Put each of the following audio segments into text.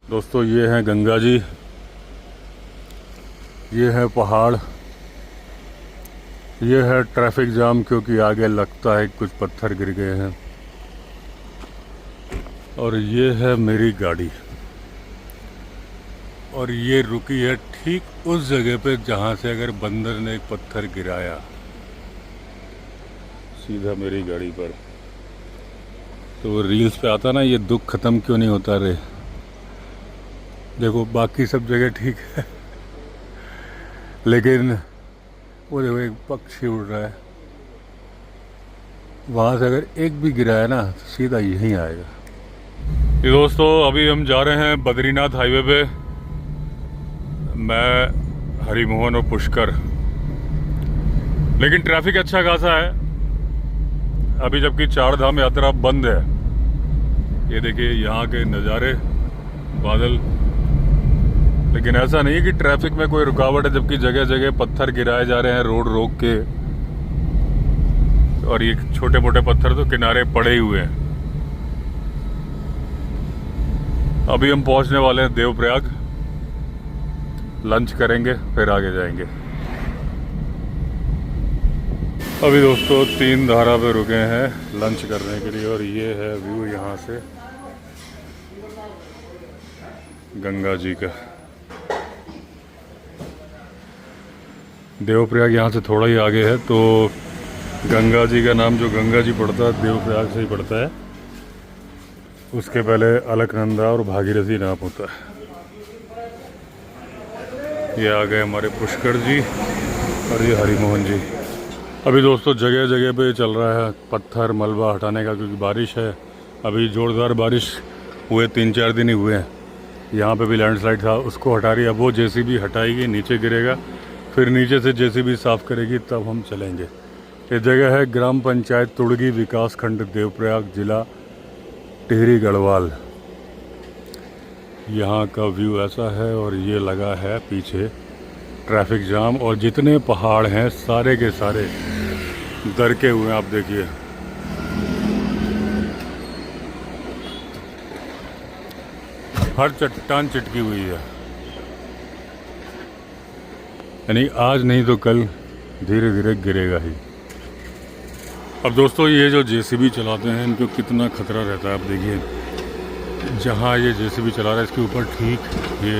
दोस्तों ये हैं गंगा जी, ये है पहाड़, ये है ट्रैफिक जाम क्योंकि आगे लगता है कुछ पत्थर गिर गए हैं। और ये है मेरी गाड़ी और ये रुकी है ठीक उस जगह पे जहाँ से अगर बंदर ने एक पत्थर गिराया सीधा मेरी गाड़ी पर। तो वो रील्स पे आता ना, ये दुख ख़त्म क्यों नहीं होता रे। देखो बाकी सब जगह ठीक है लेकिन वो देखो एक पक्षी उड़ रहा है, वहाँ से अगर एक भी गिराया ना तो सीधा यहीं आएगा। ये दोस्तों अभी हम जा रहे हैं बद्रीनाथ हाईवे पे, मैं, हरिमोहन और पुष्कर। लेकिन ट्रैफिक अच्छा खासा है अभी, जबकि 4 धाम यात्रा बंद है। ये देखिए यहाँ के नज़ारे, बादल। लेकिन ऐसा नहीं है कि ट्रैफिक में कोई रुकावट है, जबकि जगह जगह पत्थर गिराए जा रहे हैं रोड रोक के, और ये छोटे मोटे पत्थर तो किनारे पड़े ही हुए हैं। अभी हम पहुंचने वाले हैं देवप्रयाग, लंच करेंगे फिर आगे जाएंगे। अभी दोस्तों 3 धारा पे रुके हैं लंच करने के लिए, और ये है व्यू यहाँ से गंगा जी का। देवप्रयाग यहाँ से थोड़ा ही आगे है, तो गंगा जी का नाम जो गंगा जी पड़ता है देवप्रयाग से ही पड़ता है। उसके पहले अलकनंदा और भागीरथी नाम होता है। ये आ गए हमारे पुष्कर जी और ये हरिमोहन जी। अभी दोस्तों जगह जगह पे चल रहा है पत्थर मलबा हटाने का, क्योंकि बारिश है। अभी जोरदार बारिश हुए 3-4 दिन ही हुए हैं। यहाँ पे भी लैंडस्लाइड था, उसको हटा रही है। अब वो जेसीबी हटाएगी, नीचे गिरेगा, फिर नीचे से जेसीबी साफ़ करेगी, तब हम चलेंगे। ये जगह है ग्राम पंचायत तुड़गी, विकास खंड देवप्रयाग, जिला टिहरी गढ़वाल। यहाँ का व्यू ऐसा है, और ये लगा है पीछे ट्रैफिक जाम, और जितने पहाड़ हैं सारे के सारे दरके हुए हैं। आप देखिए हर चट्टान चिटकी हुई है, यानी आज नहीं तो कल धीरे धीरे गिरेगा ही। अब दोस्तों ये जो जेसीबी चलाते हैं इनको कितना खतरा रहता है। आप देखिए जहाँ ये जेसीबी चला रहा है इसके ऊपर ठीक ये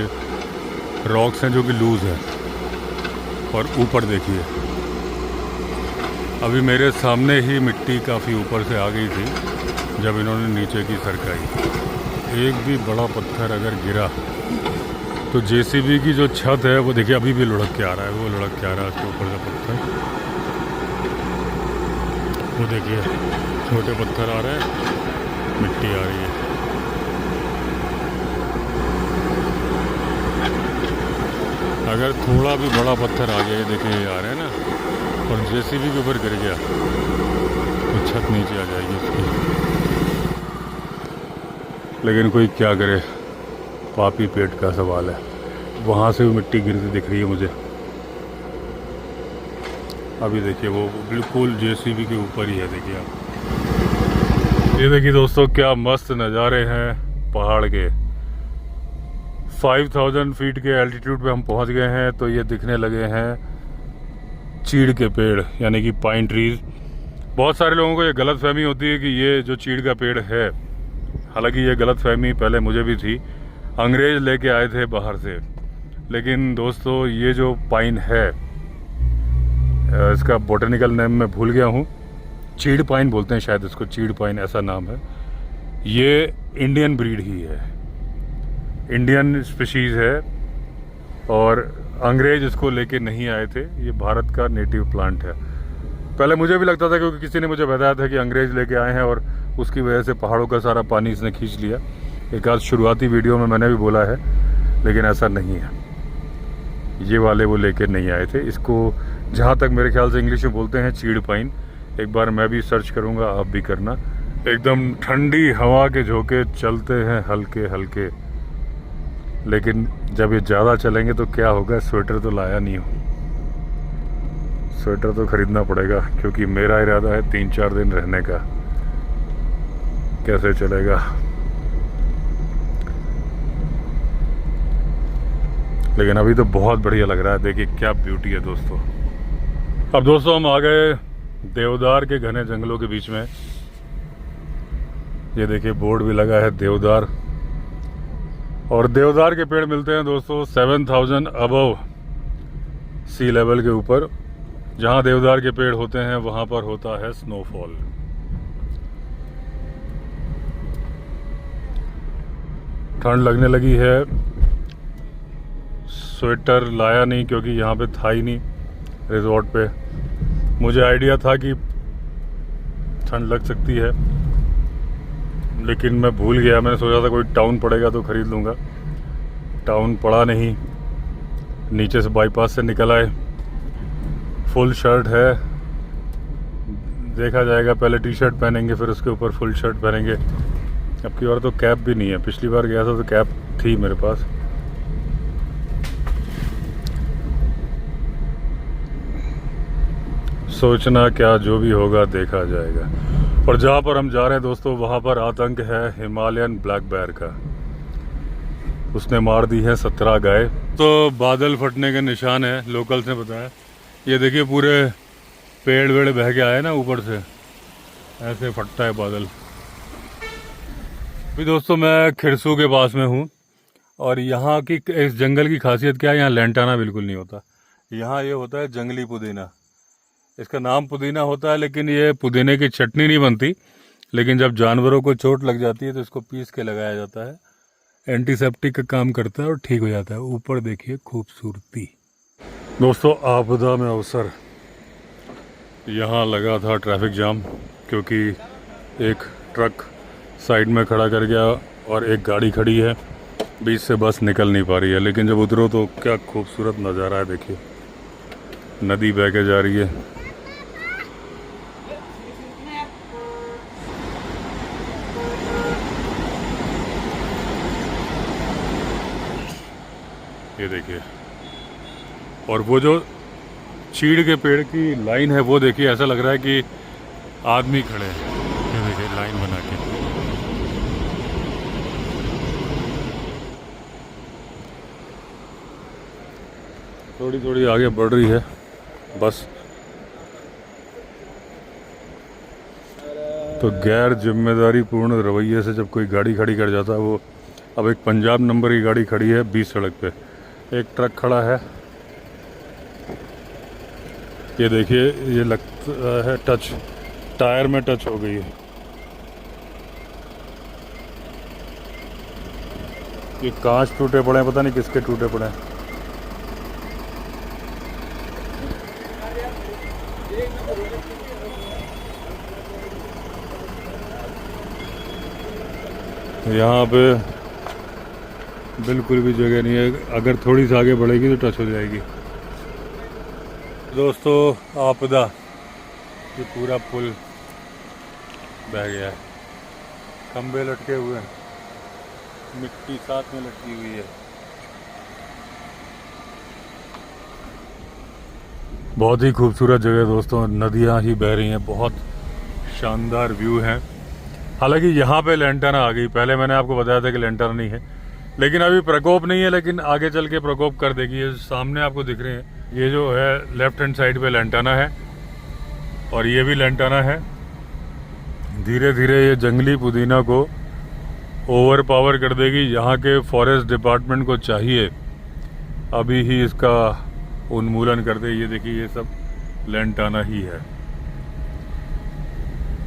रॉक्स हैं जो कि लूज़ है, और ऊपर देखिए अभी मेरे सामने ही मिट्टी काफ़ी ऊपर से आ गई थी जब इन्होंने नीचे की सरकाई। एक भी बड़ा पत्थर अगर गिरा तो जेसीबी की जो छत है वो देखिए अभी भी लुढ़क के आ रहा है, वो लुढ़क के आ रहा है उसके ऊपर का पत्थर। वो देखिए छोटे पत्थर आ रहे हैं, मिट्टी आ रही है। अगर थोड़ा भी बड़ा पत्थर आ गया, देखिए ये आ रहे हैं ना, और जेसीबी के ऊपर गिर गया तो छत नीचे आ जाएगी उसकी। लेकिन कोई क्या करे, पापी पेट का सवाल है। वहाँ से भी मिट्टी गिरती दिख रही है मुझे। अभी देखिए वो बिल्कुल जेसीबी के ऊपर ही है, देखिए आप। ये देखिए दोस्तों क्या मस्त नज़ारे हैं पहाड़ के। 5000 फीट के एल्टीट्यूड पे हम पहुँच गए हैं। तो ये दिखने लगे हैं चीड़ के पेड़, यानी कि पाइन ट्रीज। बहुत सारे लोगों को ये गलतफहमी होती है कि ये जो चीड़ का पेड़ है, हालांकि ये गलतफहमी पहले मुझे भी थी, अंग्रेज़ लेके आए थे बाहर से। लेकिन दोस्तों ये जो पाइन है, इसका बॉटनिकल नेम मैं भूल गया हूँ, चीड़ पाइन बोलते हैं शायद इसको, चीड़ पाइन ऐसा नाम है। ये इंडियन ब्रीड ही है, इंडियन स्पीशीज़ है, और अंग्रेज़ इसको लेके नहीं आए थे। ये भारत का नेटिव प्लांट है। पहले मुझे भी लगता था, क्योंकि किसी ने मुझे बताया था कि अंग्रेज़ लेके आए हैं और उसकी वजह से पहाड़ों का सारा पानी इसने खींच लिया। एक आध शुरुआती वीडियो में मैंने भी बोला है, लेकिन ऐसा नहीं है। ये वाले वो लेके नहीं आए थे इसको। जहाँ तक मेरे ख्याल से इंग्लिश में बोलते हैं चीड़ पाइन। एक बार मैं भी सर्च करूँगा, आप भी करना। एकदम ठंडी हवा के झोंके चलते हैं हल्के हल्के, लेकिन जब ये ज़्यादा चलेंगे तो क्या होगा। स्वेटर तो लाया नहीं हूँ, स्वेटर तो ख़रीदना पड़ेगा, क्योंकि मेरा इरादा है 3-4 दिन रहने का। कैसे चलेगा। लेकिन अभी तो बहुत बढ़िया लग रहा है। देखिए क्या ब्यूटी है दोस्तों। अब दोस्तों हम आ गए देवदार के घने जंगलों के बीच में। ये देखिए बोर्ड भी लगा है देवदार, और देवदार के पेड़ मिलते हैं दोस्तों 7000 अबव सी लेवल के ऊपर। जहां देवदार के पेड़ होते हैं वहां पर होता है स्नोफॉल। ठंड लगने लगी है। स्वेटर लाया नहीं क्योंकि यहाँ पे था ही नहीं रिजॉर्ट पे। मुझे आइडिया था कि ठंड लग सकती है, लेकिन मैं भूल गया। मैंने सोचा था कोई टाउन पड़ेगा तो ख़रीद लूँगा। टाउन पड़ा नहीं। नीचे से बाईपास से निकल आए। फुल शर्ट है, देखा जाएगा। पहले टी शर्ट पहनेंगे, फिर उसके ऊपर फुल शर्ट पहनेंगे। अब की बार तो कैप भी नहीं है। पिछली बार गया था तो कैप थी मेरे पास। सोचना क्या, जो भी होगा देखा जाएगा। और जहाँ पर हम जा रहे हैं दोस्तों, वहाँ पर आतंक है हिमालयन ब्लैक बेयर का। उसने मार दी है 17 गाय। तो बादल फटने के निशान है, लोकल्स ने बताया। ये देखिए पूरे पेड़ वेड़ बह के आए ना ऊपर से, ऐसे फटता है बादल। अभी दोस्तों मैं खिरसू के पास में हूँ, और यहाँ की इस जंगल की खासियत क्या है, यहाँ लैंटाना बिल्कुल नहीं होता। यहाँ ये होता है जंगली पुदीना। इसका नाम पुदीना होता है, लेकिन ये पुदीने की चटनी नहीं बनती। लेकिन जब जानवरों को चोट लग जाती है तो इसको पीस के लगाया जाता है। एंटीसेप्टिक का काम करता है और ठीक हो जाता है। ऊपर देखिए खूबसूरती। दोस्तों आपदा में अवसर। यहाँ लगा था ट्रैफिक जाम, क्योंकि एक ट्रक साइड में खड़ा कर गया और एक गाड़ी खड़ी है, बीच से बस निकल नहीं पा रही है। लेकिन जब उतरो तो क्या खूबसूरत नज़ारा है। देखिए नदी बह के जा रही है। ये देखिए, और वो जो चीड़ के पेड़ की लाइन है वो देखिए, ऐसा लग रहा है कि आदमी खड़े हैं। ये देखिए लाइन बना के। थोड़ी थोड़ी आगे बढ़ रही है बस। तो गैर जिम्मेदारी पूर्ण रवैये से जब कोई गाड़ी खड़ी कर जाता है वो। अब एक पंजाब नंबर की गाड़ी खड़ी है बीच सड़क पे, एक ट्रक खड़ा है। ये देखिए, ये लगता है टच, टायर में टच हो गई है। ये कांच टूटे पड़े हैं, पता नहीं किसके टूटे पड़े हैं। यहाँ पे बिल्कुल भी जगह नहीं है। अगर थोड़ी सी आगे बढ़ेगी तो टच हो जाएगी। दोस्तों आपदा, ये पूरा पुल बह गया है। खंबे लटके हुए हैं, मिट्टी साथ में लटकी हुई है। बहुत ही खूबसूरत जगह दोस्तों। नदियाँ ही बह रही हैं, बहुत शानदार व्यू है। हालांकि यहाँ पे लैंटाना आ गई। पहले मैंने आपको बताया था कि लैंटाना नहीं है, लेकिन अभी प्रकोप नहीं है। लेकिन आगे चल के प्रकोप कर देगी। ये सामने आपको दिख रहे हैं, ये जो है लेफ्ट हैंड साइड पे लैंटाना है, और ये भी लैंटाना है। धीरे धीरे ये जंगली पुदीना को ओवर पावर कर देगी। यहाँ के फॉरेस्ट डिपार्टमेंट को चाहिए अभी ही इसका उन्मूलन कर दे। ये देखिए, ये सब लैंटाना ही है।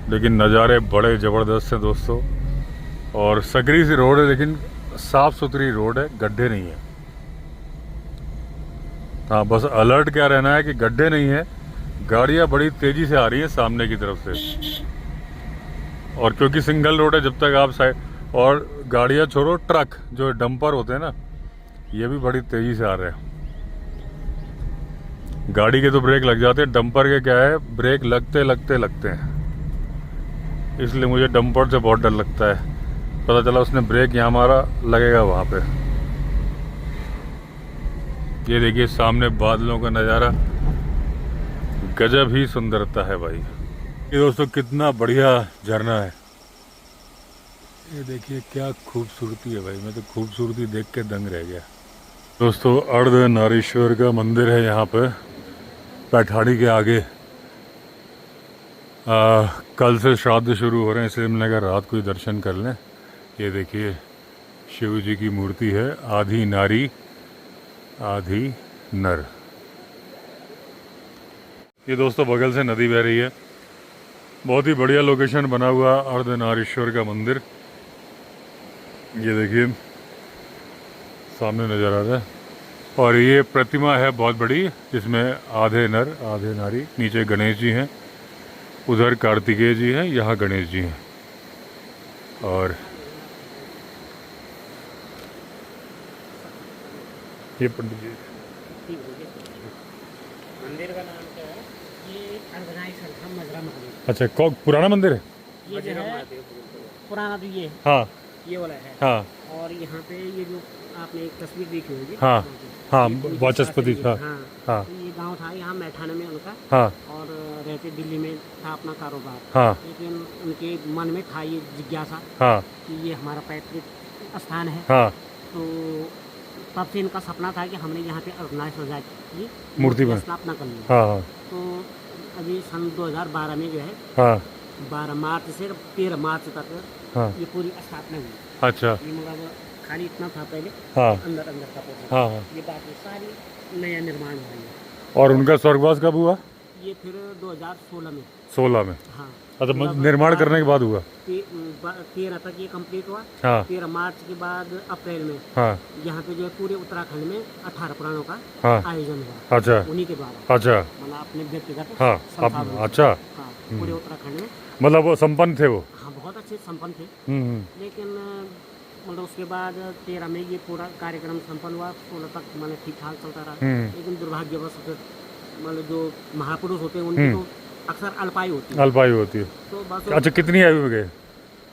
लेकिन नज़ारे बड़े ज़बरदस्त हैं दोस्तों। और सकरी सी रोड है, लेकिन साफ़ सुथरी रोड है, गड्ढे नहीं है। हाँ, बस अलर्ट क्या रहना है कि गड्ढे नहीं है। गाड़ियाँ बड़ी तेज़ी से आ रही हैं सामने की तरफ से, और क्योंकि सिंगल रोड है, जब तक आप साइड, और गाड़ियाँ छोड़ो, ट्रक जो डंपर होते हैं ना, ये भी बड़ी तेज़ी से आ रहे हैं। गाड़ी के तो ब्रेक लग जाते हैं, डंपर के क्या है, ब्रेक लगते लगते लगते हैं। इसलिए मुझे डंपर से बहुत डर लगता है। पता चला उसने ब्रेक यहाँ मारा, लगेगा वहाँ पे। ये देखिए सामने बादलों का नज़ारा, गजब ही सुंदरता है भाई। ये दोस्तों कितना बढ़िया झरना है। ये देखिए क्या खूबसूरती है भाई। मैं तो खूबसूरती देख के दंग रह गया। दोस्तों अर्धनारीश्वर का मंदिर है यहाँ पे पैठाड़ी के आगे। कल से श्राद्ध शुरू हो रहे हैं, इसलिए हमने कहा रात को ही दर्शन कर लें। ये देखिए शिव जी की मूर्ति है, आधी नारी आधी नर। ये दोस्तों बगल से नदी बह रही है। बहुत ही बढ़िया लोकेशन बना हुआ अर्धनारीश्वर का मंदिर। ये देखिए सामने नज़र आ रहा है। और ये प्रतिमा है बहुत बड़ी, जिसमें आधे नर आधे नारी। नीचे गणेश जी हैं, उधर कार्तिकेय जी हैं, यहाँ गणेश जी हैं। और ये पंडित जी। मंदिर का नाम क्या है? ये अर्धनारीश्वर का मजरा महादेव। अच्छा, कौन पुराना मंदिर है? ये जो है पुराना तो ये हाँ ये वाला है। हाँ और यहाँ पे ये जो आपने एक तस्वीर देखी होगी। हाँ हाँ, ये पुलिस वाचस्पति। शास्त्री जी। हाँ हाँ हाँ तो ये गांव था यहाँ मैठाना में उनका। हाँ और रहते दिल्ली में था अपना कारोबार। हाँ लेकिन उनके मन में था ये जिज्ञासा हाँ कि ये हमारा पैतृक स्थान है। हाँ। तो तब से इनका सपना था कि हमने यहाँ पे अर्धनारीश्वर की मूर्ति में स्थापना कर ली। हाँ हाँ तो अभी सन 2012 में जो है हाँ 12 मार्च से 13 मार्च तक हाँ। ये पूरी स्थापना हुई। अच्छा ये मतलब खाली इतना था पहले, हाँ अंदर अंदर का पोर्शन। हाँ हाँ। ये बाकी सारी नया निर्माण हुआ है। और उनका स्वर्गवास कब हुआ? ये फिर 2016 में। 16 में? हाँ अच्छा, निर्माण करने के बाद हुआ? 13 तक ये कंप्लीट हुआ। हाँ 13 मार्च के बाद अप्रैल में हाँ यहाँ पे जो है पूरे उत्तराखंड में 18 पुराणों का हाँ। आयोजन हुआ। अच्छा उन्हीं के द्वारा। अच्छा। मतलब अपने व्यक्तिगत हाँ संसाधनों से। अच्छा। हाँ पूरे उत्तराखंड में। मतलब वो संपन्न थे वो? हाँ बहुत अच्छे संपन्न थे। हम्म। लेकिन मतलब उसके बाद 13 में ये पूरा कार्यक्रम संपन्न हुआ। 16 तक मतलब ठीक ठाक चलता रहा। लेकिन दुर्भाग्यवश मतलब जो महापुरुष होते हैं उनकी तो अक्सर अल्पायु होती है। अल्पायु होती है तो बस अच्छा, कितनी आयु में गए?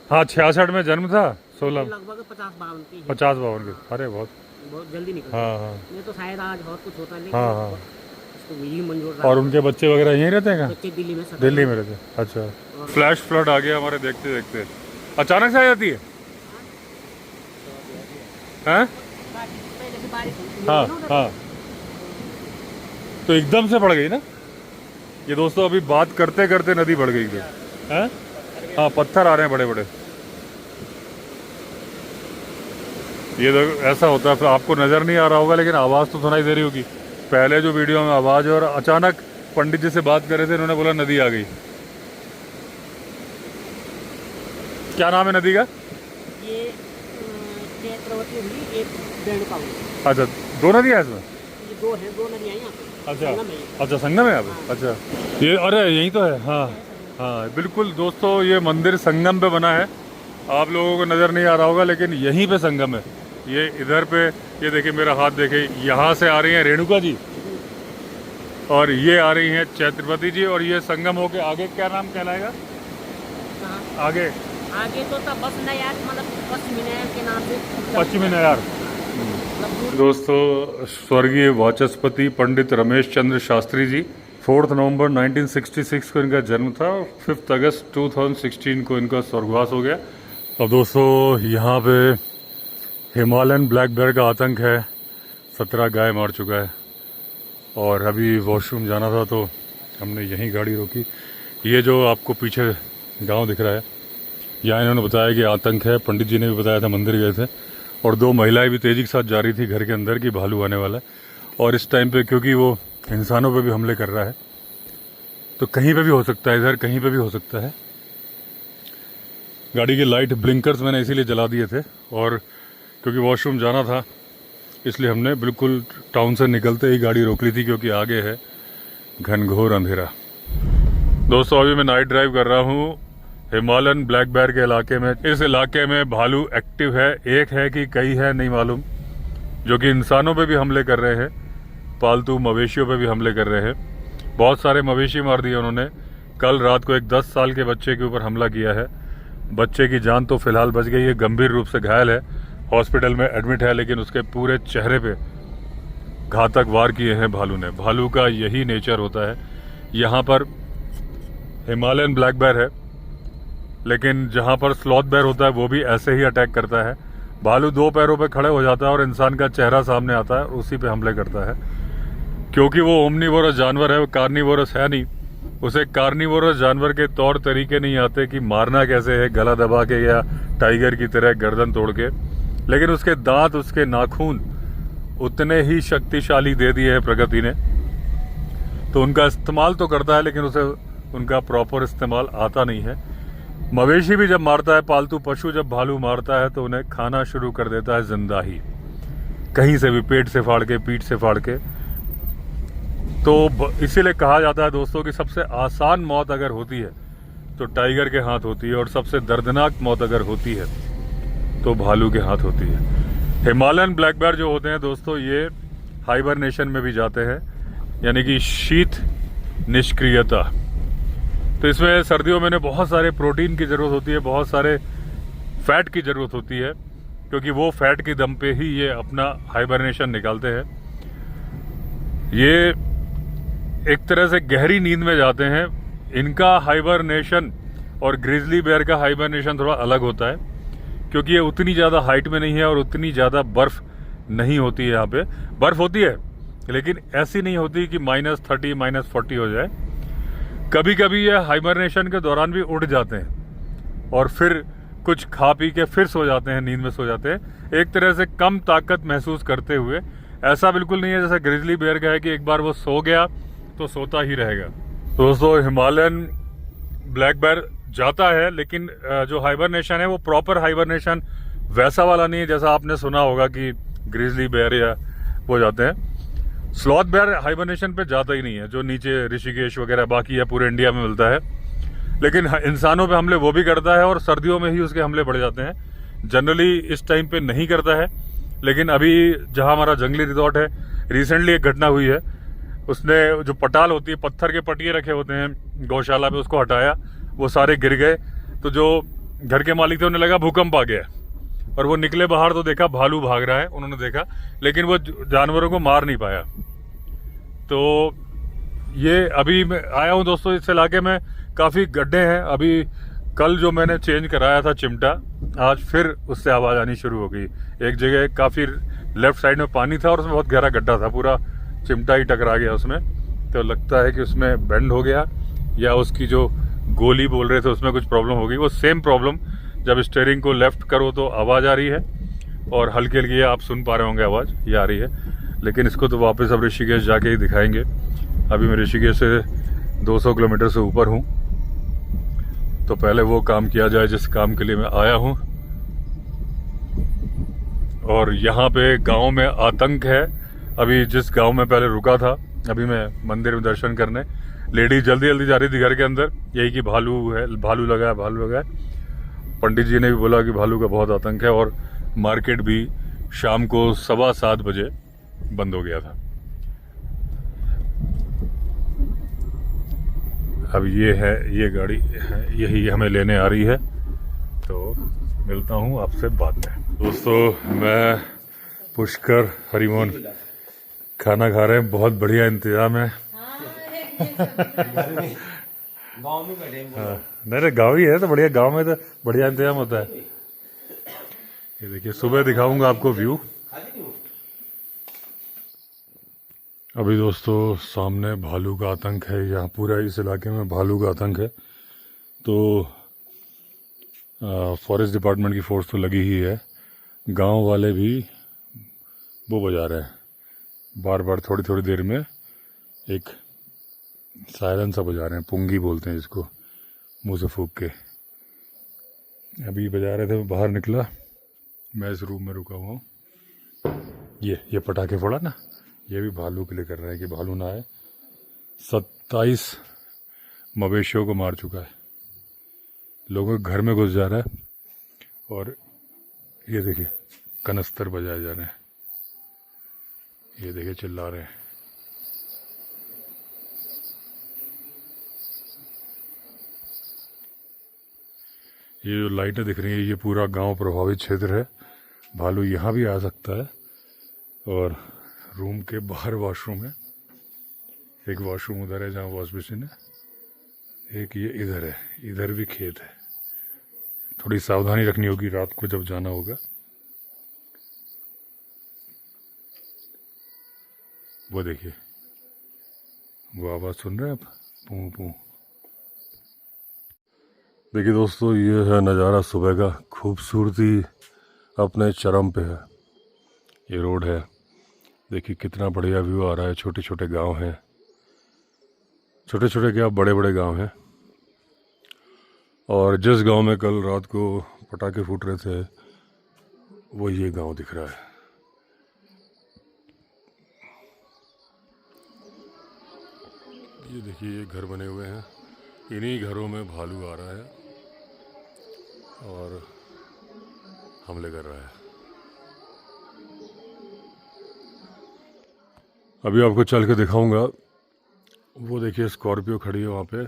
हाँ 66 में जन्म था, 16 लगभग 50-52 की है। 50-52 के। अरे बहुत जल्दी निकल। हाँ हाँ नहीं तो शायद आज बहुत कुछ होता है। हाँ हाँ। इसको यही मंजूर। और उनके बच्चे वगैरह यहीं रहते हैं? बच्चे दिल्ली में settle दिल्ली में रहते हैं। अच्छा। फ्लैश फ्लड आ गया हमारे देखते देखते, अचानक से आ जाती है? हैं? पहले से बारिश होती है हाँ ना उधर। हाँ। तो एकदम से बढ़ गई ना ये दोस्तों? अभी बात करते करते नदी बढ़ गई एकदम। हैं? हाँ पत्थर आ रहे हैं बड़े बड़े। ये तो ऐसा होता है, फिर आपको नज़र नहीं आ रहा होगा लेकिन आवाज़ तो सुनाई दे रही होगी। पहले जो वीडियो में आवाज़, और अचानक पंडित जी से बात कर रहे थे, उन्होंने बोला नदी आ गई। क्या नाम है नदी का? ये चैत्रवती हुई, एक रेणुका हुई। अच्छा, दो नदियाँ इसमें? ये दो हैं, दो नदियाँ यहाँ पे। अच्छा संगम है ये। अच्छा, संगम है यहाँ पे? अच्छा, ये अरे यही तो है। हाँ हाँ बिल्कुल दोस्तों, ये मंदिर संगम पे बना है। आप लोगों को नज़र नहीं आ रहा होगा लेकिन यहीं पे संगम है। ये इधर पे, ये देखिए मेरा हाथ देखिए, यहाँ से आ रही हैं रेणुका जी और ये आ रही हैं चैत्रवती जी, और ये संगम होके आगे क्या नाम कहलाएगा? कहाँ? आगे आगे तो तब बस नयार, मतलब पश्चिमी नयार के नाम से। पश्चिमी नयार। दोस्तों स्वर्गीय वाचस्पति पंडित रमेश चंद्र शास्त्री जी, 4 नवंबर 1966 को इनका जन्म था, 5 अगस्त 2016 को इनका स्वर्गवास हो गया। अब दोस्तों यहाँ पे हिमालयन ब्लैक बेयर का आतंक है। 17 गाय मार चुका है। और अभी वॉशरूम जाना था तो हमने यहीं गाड़ी रोकी। ये जो आपको पीछे गांव दिख रहा है, यहाँ इन्होंने बताया कि आतंक है। पंडित जी ने भी बताया था, मंदिर गए थे और 2 महिलाएं भी तेजी के साथ जा रही थी घर के अंदर कि भालू आने वाला है। और इस टाइम पे क्योंकि वो इंसानों पे भी हमले कर रहा है, तो कहीं पे भी हो सकता है, इधर कहीं पे भी हो सकता है। गाड़ी की लाइट ब्लिंकर्स मैंने इसीलिए जला दिए थे, और क्योंकि वॉशरूम जाना था इसलिए हमने बिल्कुल टाउन से निकलते ही गाड़ी रोक ली थी, क्योंकि आगे है घनघोर अंधेरा। दोस्तों अभी मैं नाइट ड्राइव कर रहा हूँ हिमालयन ब्लैक बेयर के इलाके में। इस इलाके में भालू एक्टिव है, एक है कि कई है नहीं मालूम, जो कि इंसानों पे भी हमले कर रहे हैं, पालतू मवेशियों पे भी हमले कर रहे हैं। बहुत सारे मवेशी मार दिए उन्होंने। कल रात को एक 10 साल के बच्चे के ऊपर हमला किया है। बच्चे की जान तो फिलहाल बच गई है, गंभीर रूप से घायल है, हॉस्पिटल में एडमिट है, लेकिन उसके पूरे चेहरे पे घातक वार किए हैं भालू ने। भालू का यही नेचर होता है। यहाँ पर हिमालयन ब्लैक बेयर है, लेकिन जहाँ पर स्लॉथ बेयर होता है वो भी ऐसे ही अटैक करता है। भालू 2 पैरों पे खड़े हो जाता है और इंसान का चेहरा सामने आता है और उसी पे हमले करता है। क्योंकि वो ओमनीवोरस जानवर है, वो कार्निवोरस है नहीं, उसे कार्निवोरस जानवर के तौर तरीके नहीं आते कि मारना कैसे है, गला दबा के या टाइगर की तरह गर्दन तोड़ के। लेकिन उसके दांत, उसके नाखून उतने ही शक्तिशाली दे दिए हैं प्रकृति ने, तो उनका इस्तेमाल तो करता है लेकिन उसे उनका प्रॉपर इस्तेमाल आता नहीं है। मवेशी भी जब मारता है, पालतू पशु जब भालू मारता है तो उन्हें खाना शुरू कर देता है जिंदा ही, कहीं से भी, पेट से फाड़ के, पीठ से फाड़ के। तो इसीलिए कहा जाता है दोस्तों कि सबसे आसान मौत अगर होती है तो टाइगर के हाथ होती है, और सबसे दर्दनाक मौत अगर होती है तो भालू के हाथ होती है। हिमालयन ब्लैक बेयर जो होते हैं दोस्तों, ये हाइबरनेशन में भी जाते हैं, यानी कि शीत निष्क्रियता। तो इसमें सर्दियों में बहुत सारे प्रोटीन की ज़रूरत होती है, बहुत सारे फैट की ज़रूरत होती है, क्योंकि वो फैट की दम पे ही ये अपना हाइबरनेशन निकालते हैं। ये एक तरह से गहरी नींद में जाते हैं। इनका हाइबरनेशन और ग्रिजली बेयर का हाइबरनेशन थोड़ा अलग होता है, क्योंकि ये उतनी ज़्यादा हाइट में नहीं है और उतनी ज़्यादा बर्फ़ नहीं होती है। यहाँ पे बर्फ़ होती है लेकिन ऐसी नहीं होती कि -30 -40 हो जाए। कभी कभी ये हाइबरनेशन के दौरान भी उठ जाते हैं और फिर कुछ खा पी के फिर सो जाते हैं, नींद में सो जाते हैं, एक तरह से कम ताकत महसूस करते हुए। ऐसा बिल्कुल नहीं है जैसे ग्रिजली बेयर का है कि एक बार वो सो गया तो सोता ही रहेगा। दोस्तों, हिमालयन ब्लैक बेयर जाता है, लेकिन जो हाइबरनेशन है वो प्रॉपर हाइबरनेशन वैसा वाला नहीं है जैसा आपने सुना होगा कि ग्रिजली बेयर या वो जाते हैं। स्लॉथ बेयर हाइबरनेशन पे जाता ही नहीं है, जो नीचे ऋषिकेश वगैरह बाकी है पूरे इंडिया में मिलता है। लेकिन इंसानों पे हमले वो भी करता है और सर्दियों में ही उसके हमले बढ़ जाते हैं। जनरली इस टाइम पे नहीं करता है, लेकिन अभी जहां हमारा जंगली रिजॉर्ट है, रिसेंटली एक घटना हुई है। उसने जो पटाल होती है, पत्थर के पटिए रखे होते हैं गौशाला पे, उसको हटाया, वो सारे गिर गए। तो जो घर के मालिक थे उन्हें लगा भूकंप आ गया, और वो निकले बाहर तो देखा भालू भाग रहा है, उन्होंने देखा, लेकिन वो जानवरों को मार नहीं पाया। तो ये अभी मैं आया हूँ दोस्तों, इस इलाके में काफ़ी गड्ढे हैं। अभी कल जो मैंने चेंज कराया था चिमटा, आज फिर उससे आवाज़ आनी शुरू हो गई। एक जगह काफ़ी लेफ्ट साइड में पानी था और उसमें बहुत गहरा गड्ढा था, पूरा चिमटा ही टकरा गया उसमें। तो लगता है कि उसमें बेंड हो गया, या उसकी जो गोली बोल रहे थे उसमें कुछ प्रॉब्लम हो गई। वो सेम प्रॉब्लम, जब स्टीयरिंग को लेफ्ट करो तो आवाज़ आ रही है, और हल्की हल्की आप सुन पा रहे होंगे आवाज़, ये आ रही है। लेकिन इसको तो वापस अब ऋषिकेश जाके ही दिखाएंगे। अभी मैं ऋषिकेश से 200 किलोमीटर से ऊपर हूँ, तो पहले वो काम किया जाए जिस काम के लिए मैं आया हूँ। और यहाँ पे गांव में आतंक है। अभी जिस गांव में पहले रुका था, अभी मैं मंदिर में दर्शन करने, लेडी जल्दी जल्दी जा रही थी घर के अंदर, यही कि भालू है, भालू लगा है, भालू लगा है। पंडित जी ने भी बोला कि भालू का बहुत आतंक है, और मार्केट भी शाम को 7:15 बजे बंद हो गया था। अब ये है, ये गाड़ी है, यही हमें लेने आ रही है। तो मिलता हूँ आपसे बाद में। दोस्तों, मैं पुष्कर हरिमोहन खाना खा रहे हैं, बहुत बढ़िया इंतजाम है। गांव में बैठे नहीं, गाँव ही है तो बढ़िया, गाँव में तो बढ़िया इंतजाम होता है। ये देखिए, सुबह दिखाऊंगा आपको व्यू। अभी दोस्तों सामने भालू का आतंक है, यहाँ पूरा इस इलाके में भालू का आतंक है। तो फॉरेस्ट डिपार्टमेंट की फोर्स तो लगी ही है, गांव वाले भी वो बजा रहे हैं, बार बार थोड़ी थोड़ी देर में एक सायरन सा बजा रहे हैं, पुंगी बोलते हैं इसको, मुंह से फूंक के। अभी बजा रहे थे, बाहर निकला, मैं इस रूम में रुका हुआ हूँ। ये पटाखे फोड़ा ना, ये भी भालू के लिए कर रहे हैं कि भालू ना आए। 27 मवेशियों को मार चुका है, लोगों के घर में घुस जा रहा है। और ये देखिए, कनस्तर बजाए जा रहे हैं, ये देखिए चिल्ला रहे हैं। ये जो लाइटें दिख रही हैं, ये पूरा गांव प्रभावित क्षेत्र है, भालू यहाँ भी आ सकता है। और रूम के बाहर वॉशरूम है, एक वॉशरूम उधर है जहाँ वॉश बेसिन है, एक ये इधर है, इधर भी खेत है। थोड़ी सावधानी रखनी होगी रात को जब जाना होगा। वो देखिए, वो आवाज़ सुन रहे हैं आप, पू पू। देखिए दोस्तों, ये है नज़ारा सुबह का, खूबसूरती अपने चरम पे है। ये रोड है, देखिए कितना बढ़िया व्यू आ रहा है। छोटे छोटे गांव हैं, छोटे छोटे क्या बड़े बड़े गांव हैं। और जिस गांव में कल रात को पटाखे फूट रहे थे, वो ये गांव दिख रहा है। ये देखिए, ये घर बने हुए हैं, इन्हीं घरों में भालू आ रहा है और हमले कर रहा है। अभी आपको चल के दिखाऊंगा। वो देखिए, स्कॉर्पियो खड़ी है वहाँ पे।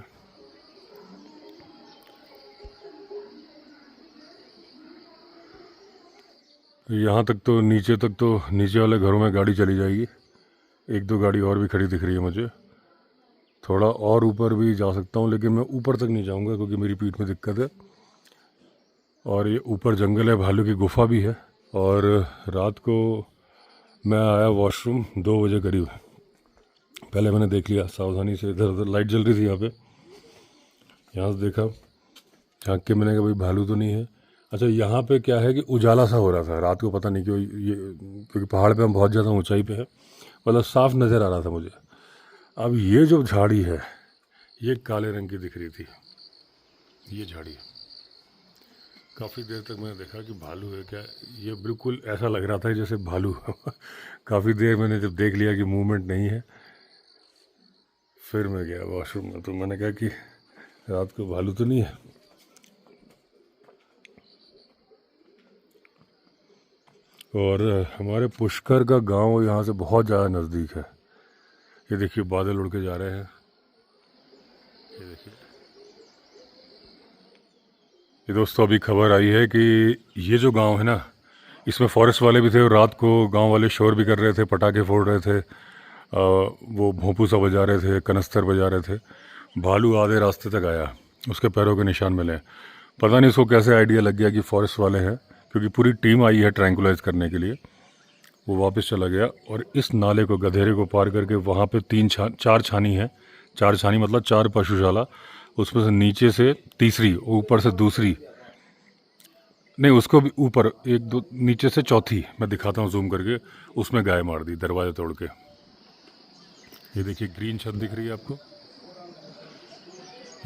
यहाँ तक तो, नीचे तक तो, नीचे वाले घरों में गाड़ी चली जाएगी। एक दो गाड़ी और भी खड़ी दिख रही है मुझे। थोड़ा और ऊपर भी जा सकता हूँ, लेकिन मैं ऊपर तक नहीं जाऊँगा क्योंकि मेरी पीठ में दिक्कत है। और ये ऊपर जंगल है, भालू की गुफा भी है। और रात को मैं आया वॉशरूम 2 बजे करीब। पहले मैंने देख लिया सावधानी से, इधर उधर लाइट जल रही थी यहाँ पे। यहाँ से देखा, झाँक के मैंने कहा भाई भालू तो नहीं है। अच्छा, यहाँ पे क्या है कि उजाला सा हो रहा था रात को, पता नहीं क्यों, ये क्योंकि पहाड़ पे हम बहुत ज़्यादा ऊंचाई पे है, मतलब साफ नज़र आ रहा था मुझे। अब ये जो झाड़ी है, ये काले रंग की दिख रही थी, ये झाड़ी। काफ़ी देर तक मैंने देखा कि भालू है क्या, ये बिल्कुल ऐसा लग रहा था जैसे भालू। काफ़ी देर मैंने जब देख लिया कि मूवमेंट नहीं है, फिर मैं गया वॉशरूम में, तो मैंने कहा कि रात को भालू तो नहीं है। और हमारे पुष्कर का गांव यहाँ से बहुत ज़्यादा नज़दीक है। ये देखिए, बादल उड़ के जा रहे हैं। ये देखिए, ये दोस्तों अभी खबर आई है कि ये जो गांव है ना, इसमें फॉरेस्ट वाले भी थे और रात को गांव वाले शोर भी कर रहे थे, पटाखे फोड़ रहे थे, वो भोंपू सा बजा रहे थे, कनस्तर बजा रहे थे। भालू आधे रास्ते तक आया, उसके पैरों के निशान मिले। पता नहीं उसको कैसे आइडिया लग गया कि फॉरेस्ट वाले हैं, क्योंकि पूरी टीम आई है ट्रैंकुलाइज करने के लिए। वो वापस चला गया और इस नाले को, गधेरे को पार करके वहाँ पे 4 छानी है। 4 छानी मतलब 4 पशुशाला, उसमें से नीचे से तीसरी, ऊपर से दूसरी, नहीं उसको भी ऊपर 1 2 नीचे से चौथी, मैं दिखाता हूँ जूम करके, उसमें गाय मार दी दरवाज़ा तोड़ के। ये देखिए, ग्रीन छत दिख रही है आपको,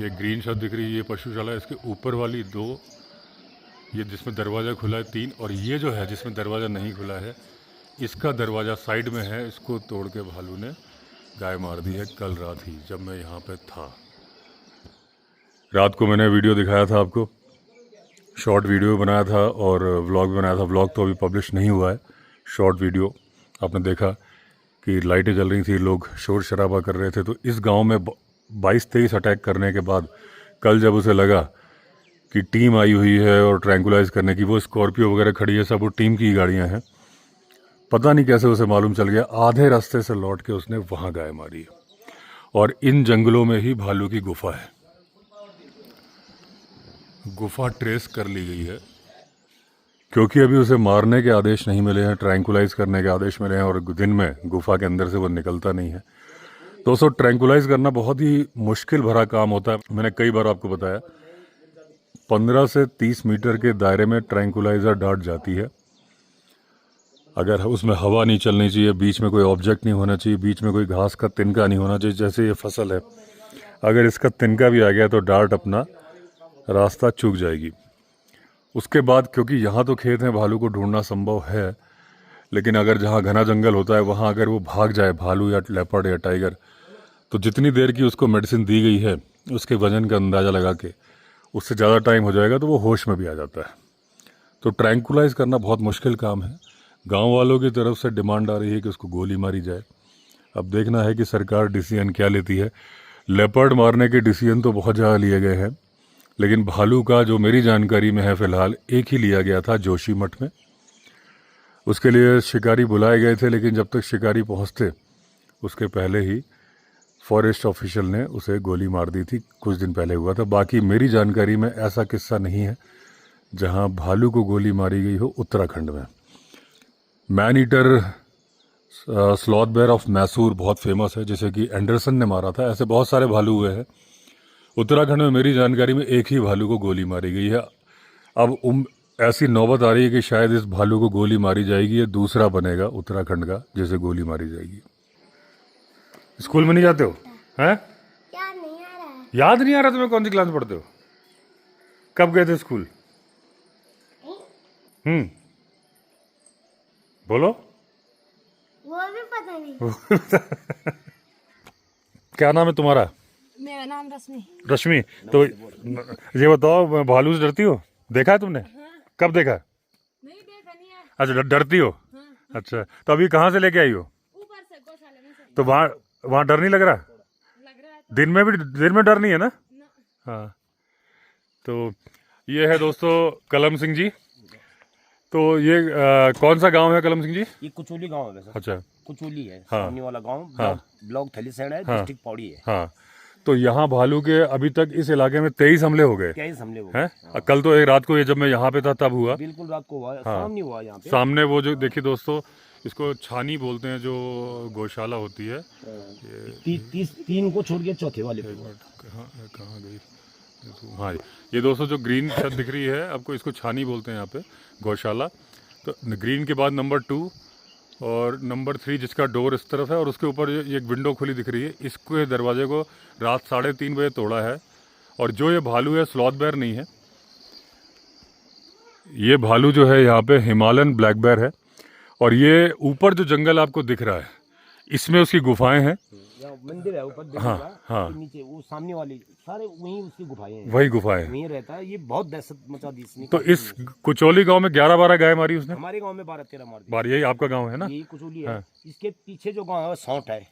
ये ग्रीन छत दिख रही है, ये पशुशाला। इसके ऊपर वाली 2, ये जिसमें दरवाज़ा खुला है 3, और ये जो है जिसमें दरवाज़ा नहीं खुला है, इसका दरवाज़ा साइड में है, इसको तोड़ के भालू ने गाय मार दी है। कल रात ही जब मैं यहाँ पे था, रात को मैंने वीडियो दिखाया था आपको, शॉर्ट वीडियो बनाया था और व्लॉग भी बनाया था। व्लॉग तो अभी पब्लिश नहीं हुआ है, शॉर्ट वीडियो आपने देखा कि लाइटें जल रही थी, लोग शोर शराबा कर रहे थे। तो इस गांव में 22-23 अटैक करने के बाद कल जब उसे लगा कि टीम आई हुई है और ट्रैंकुलाइज करने की, वो स्कॉर्पियो वगैरह खड़ी है, सब वो टीम की गाड़ियां हैं, पता नहीं कैसे उसे मालूम चल गया, आधे रास्ते से लौट के उसने वहाँ गाय मारी है। और इन जंगलों में ही भालू की गुफा है। गुफा ट्रेस कर ली गई है क्योंकि अभी उसे मारने के आदेश नहीं मिले हैं, ट्रैंकुलाइज करने के आदेश मिले हैं, और दिन में गुफा के अंदर से वो निकलता नहीं है। दोस्तों, ट्रैंकुलाइज करना बहुत ही मुश्किल भरा काम होता है। मैंने कई बार आपको बताया, 15 से 30 मीटर के दायरे में ट्रैंकुलाइजर डार्ट जाती है। अगर उसमें हवा नहीं चलनी चाहिए, बीच में कोई ऑब्जेक्ट नहीं होना चाहिए, बीच में कोई घास का तिनका नहीं होना चाहिए। जैसे ये फसल है, अगर इसका तिनका भी आ गया तो डार्ट अपना रास्ता चूक जाएगी। उसके बाद, क्योंकि यहाँ तो खेत हैं, भालू को ढूंढना संभव है, लेकिन अगर जहाँ घना जंगल होता है वहाँ अगर वो भाग जाए, भालू या लेपर्ड या टाइगर, तो जितनी देर की उसको मेडिसिन दी गई है उसके वजन का अंदाज़ा लगा के उससे ज़्यादा टाइम हो जाएगा तो वो होश में भी आ जाता है। तो ट्रैंकुलाइज करना बहुत मुश्किल काम है। गांव वालों की तरफ से डिमांड आ रही है कि उसको गोली मारी जाए। अब देखना है कि सरकार डिसीजन क्या लेती है। लेपर्ड मारने के डिसीजन तो बहुत ज़्यादा लिए गए हैं, लेकिन भालू का जो मेरी जानकारी में है फ़िलहाल एक ही लिया गया था जोशीमठ में। उसके लिए शिकारी बुलाए गए थे, लेकिन जब तक शिकारी पहुंचते उसके पहले ही फॉरेस्ट ऑफिशियल ने उसे गोली मार दी थी। कुछ दिन पहले हुआ था। बाकी मेरी जानकारी में ऐसा किस्सा नहीं है जहां भालू को गोली मारी गई हो उत्तराखंड में। Man eater sloth bear of Mysore बहुत फेमस है, जैसे कि एंडरसन ने मारा था। ऐसे बहुत सारे भालू हुए हैं। उत्तराखंड में मेरी जानकारी में एक ही भालू को गोली मारी गई है। अब ऐसी नौबत आ रही है कि शायद इस भालू को गोली मारी जाएगी, ये दूसरा बनेगा उत्तराखंड का जैसे गोली मारी जाएगी। स्कूल में नहीं जाते हो? हैं? याद नहीं आ रहा है। याद नहीं आ रहा तुम्हें? कौन सी क्लास में पढ़ते हो? कब गए थे स्कूल? बोलो। वो भी पता नहीं। क्या नाम है तुम्हारा? मेरा नाम रश्मि। रश्मि। तो ये बताओ, भालू से डरती हो? देखा है तुमने? कब देखा? नहीं देखा नहीं है। अच्छा, डरती हो? अच्छा, तो अभी कहाँ से लेके आई हो? ऊपर से गौशाला में से। तो वहाँ डर नहीं लग रहा? लग रहा है दिन में डर नहीं है ना? ना। हाँ। तो ये है दोस्तों कलम सिंह जी। तो ये कौन सा गांव है कलम सिंह जी? ये कुचोली गांव है वैसे। अच्छा। कुचोली है हाँ। सामने वाला गांव। हाँ। ब्लॉक थलीसैंण है, हाँ। डिस्ट्रिक्ट पौड़ी है। हाँ। तो यहाँ भालू के अभी तक इस इलाके में 23 हमले हो गए 23 हमले हो हैं। गए। कल तो एक रात को ये जब मैं यहाँ पे था तब हुआ। बिल्कुल रात को हुआ, हाँ। सामने हुआ यहाँ पे। सामने वो जो देखिए दोस्तों, इसको छानी बोलते हैं, जो गौशाला होती है। तीन को छोड़ के चौथे वाले पे। कहाँ गई? हाँ, ये दोस्तों जो ग्रीन छत दिख रही है आपको, इसको छानी बोलते हैं यहाँ पे, गौशाला। तो ग्रीन के बाद नंबर 2 और नंबर 3 जिसका डोर इस तरफ है, और उसके ऊपर ये एक विंडो खुली दिख रही है। इसको दरवाजे को रात 3:30 बजे तोड़ा है। और जो ये भालू है स्लॉथ बेयर नहीं है, ये भालू जो है यहाँ पे हिमालयन ब्लैक बेयर है। और ये ऊपर जो जंगल आपको दिख रहा है, इसमें उसकी गुफाएं हैं। यहाँ मंदिर है ऊपर, हाँ, हाँ। नीचे वो सामने वाली सारे वहीं उसकी गुफाएं हैं। वही गुफाएं। वहीं रहता है। ये बहुत दहशत मचा दी इसने। तो इस कुचोली गांव में 11-12 गाय मारी उसने। हमारे गांव में 12-13 मार दी। बार यही आपका गांव है ना? यही कुचोली है। इसके पीछे जो गांव है सौंठ है,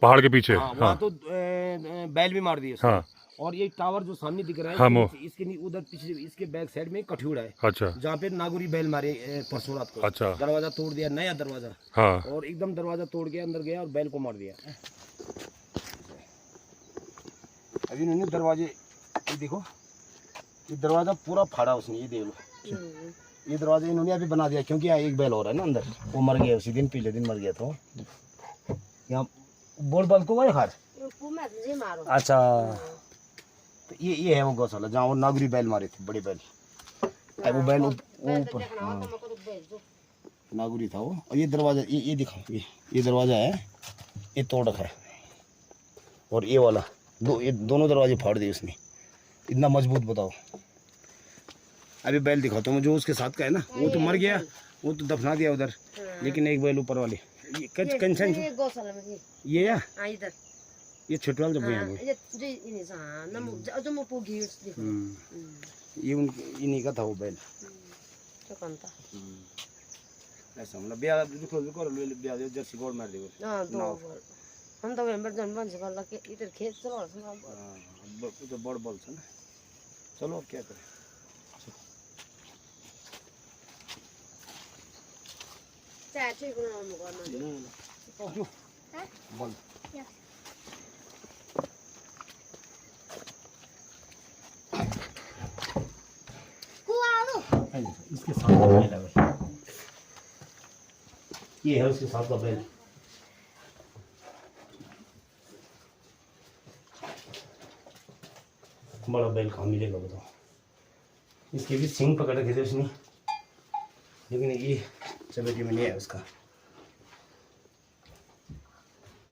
पहाड़ के पीछे। हाँ, वहाँ तो बैल भी मार दिए उसने। हाँ। और ये टावर जो सामने दिख रहा है, हाँ, इसके उधर पीछे इसके बैक साइड में कठियोड़ा है। अच्छा। जहाँ पे नागुरी बैल मारे परसों रात को। अच्छा। दरवाजा तोड़ दिया, नया दरवाजा। हाँ। और एकदम दरवाजा तोड़ के अंदर गया और बैल को मार दिया। अभी इन्होंने दरवाजे, ये देखो, ये दरवाजा पूरा फाड़ा उसने, ये देख लो। ये दरवाजा इन्होंने अभी बना दिया, क्योंकि यहाँ एक बैल हो रहा है ना अंदर, वो मर गया उसी दिन, पिछले दिन मर गया था। यहाँ बोल बल को वही खार। अच्छा, तो ये है वो गौशाला जहाँ वो नागरी बैल मारे थे, बड़े बैल। वो बैल ऊपर नागरी था वो। और ये दरवाजा, ये दिखाओ, ये दरवाजा है, ये तोड़ रखा है। और ये वाला ये दोनों दरवाजे फाड़ दिए उसने, इतना मजबूत। बताओ। अभी बैल दिखाओ तो मुझे, उसके साथ का है ना, वो तो मर गया, वो तो दफना दिया उधर। लेकिन एक बैल ऊपर वाले, ये या ये छोटे वाले जब ये इन्हीं का था वो बैल। ऐसा मतलब ब्याह ब्याह जर्सी गोल मार देगा। हम तो मेंबर जनबन से गल्ला के इधर खेत चलो ना। तो बड़ बल से ना। चलो क्या करें। चाय चाहिए को ना जो बल इसके साथ का बैल है। ये है उसके साथ का बैल। बड़ा बैल कहाँ मिलेगा बताओ। इसके भी सींग पकड़ रखे थे उसने, लेकिन ये चपेटी में नहीं है उसका।